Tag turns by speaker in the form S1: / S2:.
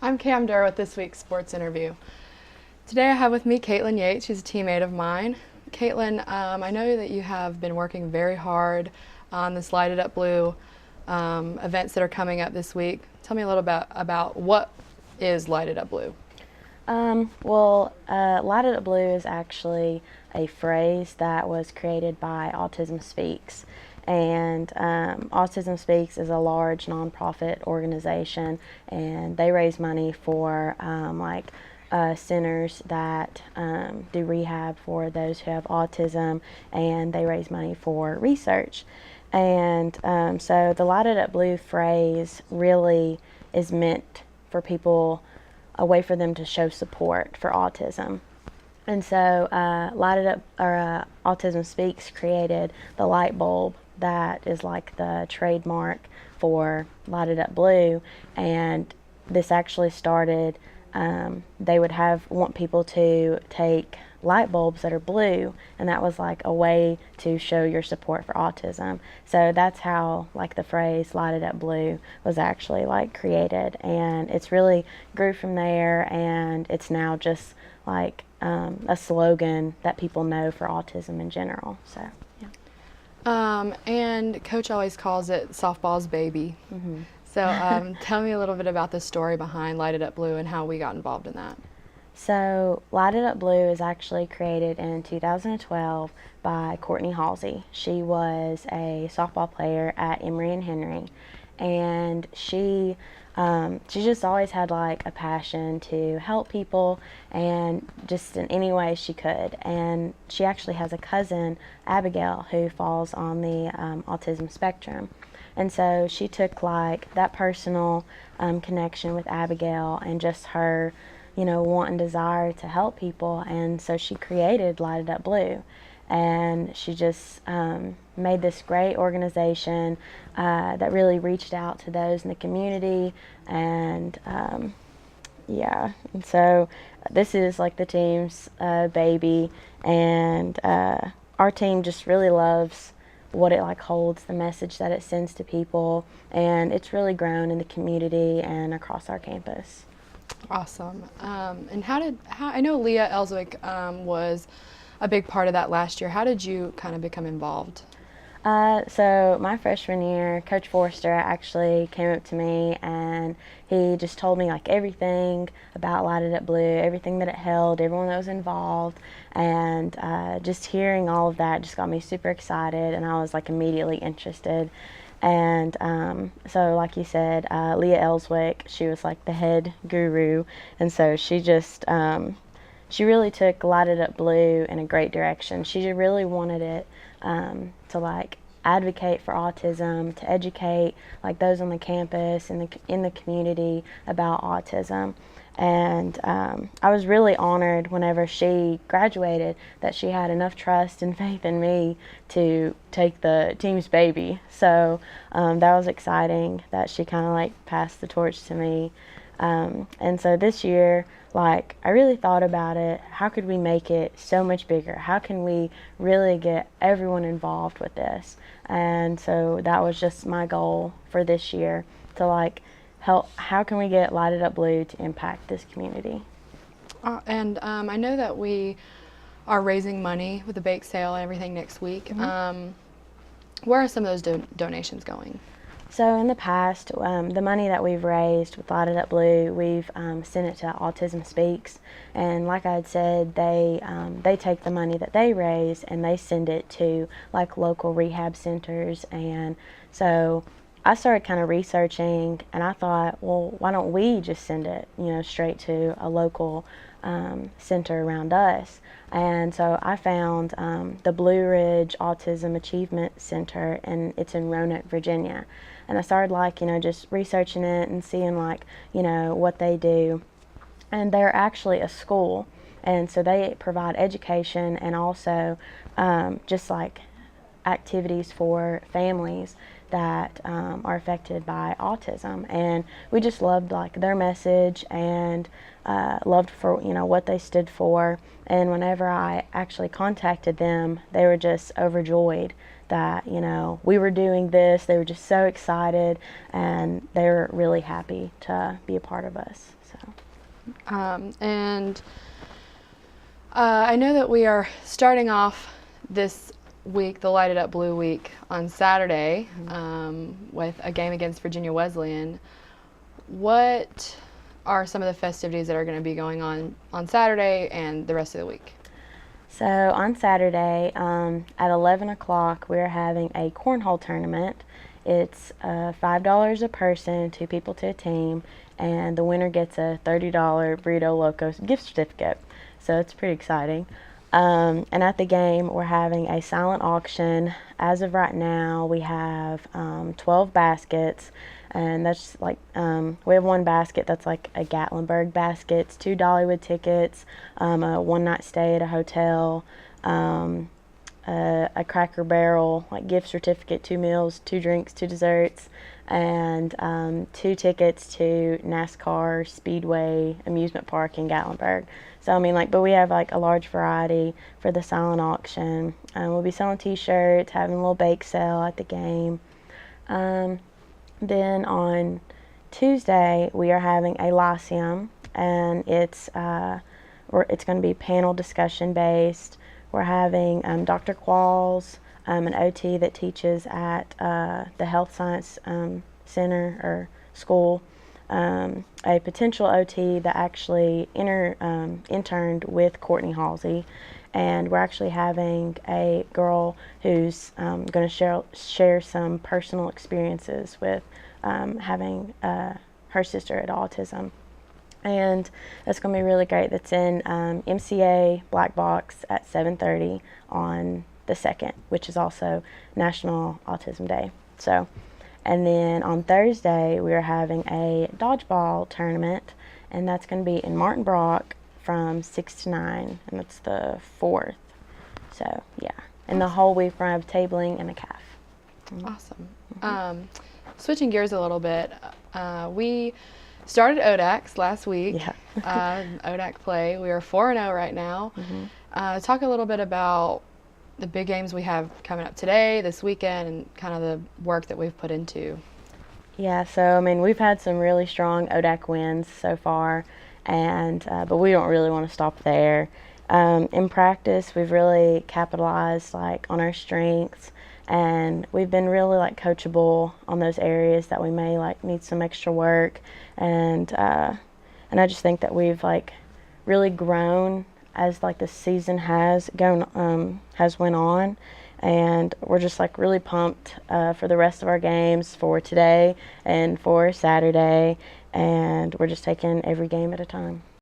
S1: I'm Cam Derr with this week's sports interview. Today I have with me Caitlyn Yates. She's a teammate of mine. Caitlyn, I know that you have been working very hard on this Light It Up Blue events that are coming up this week. Tell me a little bit about what is Light It Up Blue.
S2: Light It Up Blue is actually a phrase that was created by Autism Speaks. And Autism Speaks is a large nonprofit organization, and they raise money for centers that do rehab for those who have autism, and they raise money for research. And so the Light It Up Blue phrase really is meant for people, a way for them to show support for autism. And so Autism Speaks created the light bulb that is like the trademark for Light It Up Blue, and this actually started, they would want people to take light bulbs that are blue, and that was like a way to show your support for autism. So that's how like the phrase Light It Up Blue was actually like created, and it's really grew from there, and it's now just like a slogan that people know for autism in general. So yeah.
S1: And Coach always calls it softball's baby. Mm-hmm. So tell me a little bit about the story behind Light It Up Blue and how we got involved in that.
S2: So Light It Up Blue is actually created in 2012 by Courtney Halsey. She was a softball player at Emory and Henry, and she just always had like a passion to help people, and just in any way she could. And she actually has a cousin, Abigail, who falls on the autism spectrum. And so she took like that personal connection with Abigail and just her, want and desire to help people. And so she created Light It Up Blue. And she just made this great organization that really reached out to those in the community. And and so this is like the team's baby, and our team just really loves what it like holds, the message that it sends to people, and it's really grown in the community and across our campus.
S1: Awesome. And how I know Leah Elswick was a big part of that last year. How did you kind of become involved?
S2: So my freshman year, Coach Forster actually came up to me, and he just told me like everything about Light It Up Blue, everything that it held, everyone that was involved, and just hearing all of that just got me super excited, and I was like immediately interested. And so like you said, Leah Elswick, she was like the head guru, and so she just she really took Light It Up Blue in a great direction. She really wanted it to like advocate for autism, to educate like those on the campus and in the community about autism. And I was really honored whenever she graduated that she had enough trust and faith in me to take the team's baby. So that was exciting that she kind of like passed the torch to me. And so this year, like, I really thought about it. How could we make it so much bigger? How can we really get everyone involved with this? And so that was just my goal for this year, to like help. How can we get Light It Up Blue to impact this community?
S1: And I know that we are raising money with the bake sale and everything next week. Mm-hmm. Where are some of those donations going?
S2: So in the past, the money that we've raised with Light It Up Blue, we've sent it to Autism Speaks, and like I had said, they take the money that they raise and they send it to like local rehab centers. And so I started kind of researching, and I thought, well, why don't we just send it, straight to a local center around us? And so I found the Blue Ridge Autism Achievement Center, and it's in Roanoke, Virginia. And I started like, just researching it and seeing like, what they do. And they're actually a school, and so they provide education and also just like activities for families that are affected by autism. And we just loved like their message, and loved for what they stood for. And whenever I actually contacted them, they were just overjoyed that, we were doing this. They were just so excited, and they were really happy to be a part of us. So.
S1: And I know that we are starting off this week, the Light It Up Blue week, on Saturday with a game against Virginia Wesleyan. What are some of the festivities that are going to be going on Saturday and the rest of the week?
S2: So on Saturday at 11 o'clock, we're having a cornhole tournament. It's $5 a person, 2 people to a team, and the winner gets a $30 Burrito Locos gift certificate. So it's pretty exciting. And at the game, we're having a silent auction. As of right now, we have 12 baskets, and that's like, we have one basket that's like a Gatlinburg basket. It's 2 Dollywood tickets, a one-night stay at a hotel, a Cracker Barrel like gift certificate, 2 meals, 2 drinks, 2 desserts, and 2 tickets to NASCAR Speedway amusement park in Gatlinburg. So I mean, but we have like a large variety for the silent auction. We'll be selling T-shirts, having a little bake sale at the game. Then on Tuesday we are having a Lyceum, and it's going to be panel discussion based. We're having Dr. Qualls, an OT that teaches at the Health Science Center or school, a potential OT that actually interned with Courtney Halsey, and we're actually having a girl who's going to share some personal experiences with having her sister at autism. And that's going to be really great. That's in MCA Black Box at 7:30 on the 2nd, which is also National Autism Day. So, and then on Thursday, we are having a dodgeball tournament, and that's going to be in Martin Brock from 6 to 9, and that's the 4th. So, yeah. And the whole week we're going to have tabling and a calf.
S1: Awesome. Switching gears a little bit, we started ODACs last week.
S2: Yeah.
S1: ODAC play. We are 4-0 right now. Talk a little bit about the big games we have coming up today, this weekend, and kind of the work that we've put into.
S2: Yeah, so I mean, we've had some really strong ODAC wins so far, and but we don't really want to stop there. In practice, we've really capitalized on our strengths, and we've been really coachable on those areas that we may need some extra work, and I just think that we've really grown as the season has went on, and we're just really pumped for the rest of our games, for today and for Saturday, and we're just taking every game at a time.